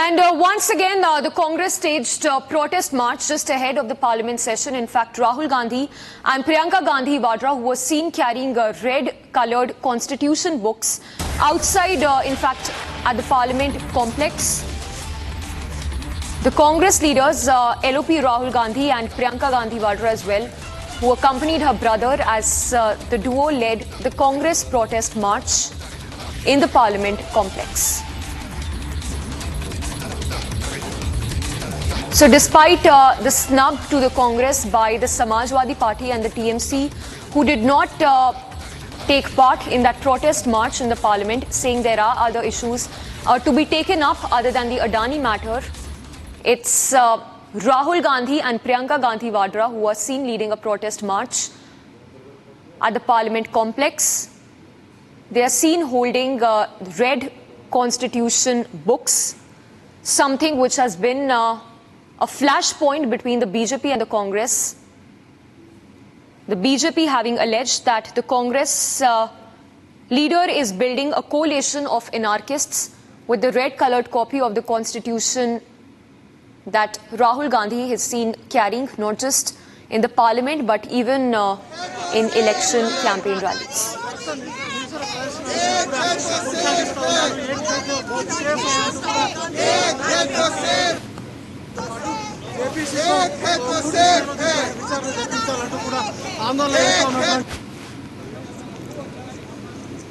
And once again, the Congress staged a protest march just ahead of the Parliament session. In fact, Rahul Gandhi and Priyanka Gandhi Vadra, who were seen carrying red-coloured constitution books outside, in fact, at the Parliament complex. The Congress leaders, LOP Rahul Gandhi and Priyanka Gandhi Vadra as well, who accompanied her brother as the duo led the Congress protest march in the Parliament complex. So despite the snub to the Congress by the Samajwadi Party and the TMC, who did not take part in that protest march in the Parliament, saying there are other issues to be taken up other than the Adani matter, it's Rahul Gandhi and Priyanka Gandhi Vadra who are seen leading a protest march at the Parliament complex. They are seen holding red constitution books, something which has been a flashpoint between the BJP and the Congress. The BJP having alleged that the Congress leader is building a coalition of anarchists with the red-coloured copy of the constitution that Rahul Gandhi is seen carrying, not just in the Parliament but even in election campaign rallies.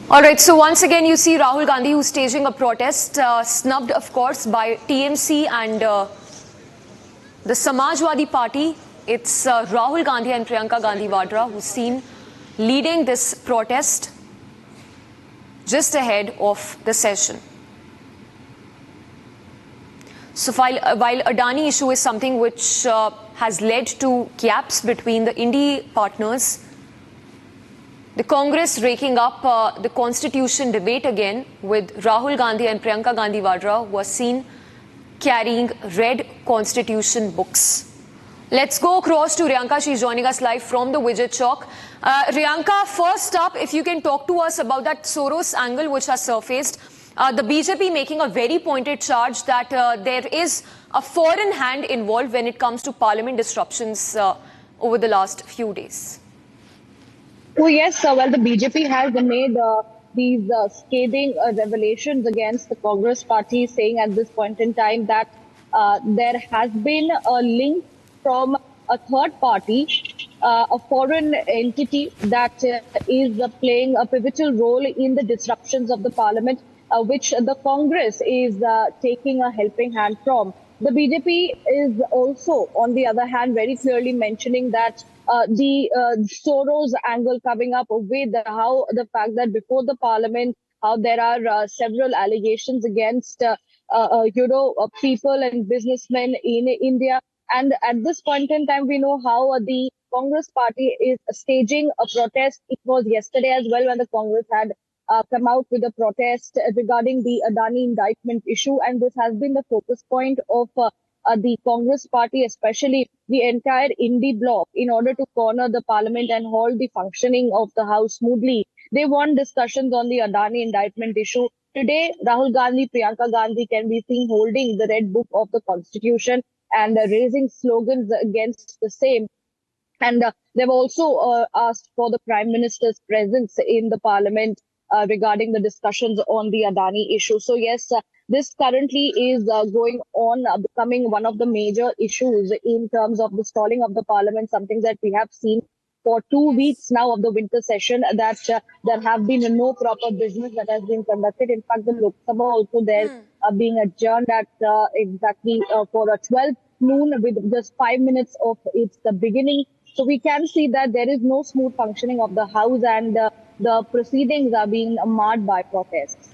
All right, so once again you see Rahul Gandhi who's staging a protest, snubbed of course by TMC and the Samajwadi Party. It's Rahul Gandhi and Priyanka Gandhi Vadra who's seen leading this protest just ahead of the session. So while Adani issue is something which has led to gaps between the Indie partners, the Congress raking up the constitution debate again with Rahul Gandhi and Priyanka Gandhi Vadra who are seen carrying red constitution books. Let's go across to Riyanka. She's joining us live from the Widget Chowk. Riyanka, first up, if you can talk to us about that Soros angle which has surfaced. The BJP making a very pointed charge that there is a foreign hand involved when it comes to parliament disruptions over the last few days. Oh yes, well the BJP has made these scathing revelations against the Congress party, saying at this point in time that there has been a link from a third party, a foreign entity that is playing a pivotal role in the disruptions of the parliament, which the Congress is taking a helping hand from. The BJP is also, on the other hand, very clearly mentioning that the Soros angle coming up with how the fact that before the parliament, how there are several allegations against, people and businessmen in India. And at this point in time, we know how the Congress party is staging a protest. It was yesterday as well when the Congress had come out with a protest regarding the Adani indictment issue. And this has been the focus point of the Congress party, especially the entire Indie bloc, in order to corner the parliament and hold the functioning of the house smoothly. They want discussions on the Adani indictment issue. Today, Rahul Gandhi, Priyanka Gandhi can be seen holding the red book of the constitution and raising slogans against the same. And they've also asked for the Prime Minister's presence in the Parliament regarding the discussions on the Adani issue. So yes, this currently is going on, becoming one of the major issues in terms of the stalling of the Parliament, something that we have seen for 2 weeks now of the winter session, that there have been no proper business that has been conducted. In fact, the Lok Sabha also there being adjourned at exactly for a 12 noon with just 5 minutes of its beginning. So we can see that there is no smooth functioning of the House and the proceedings are being marred by protests.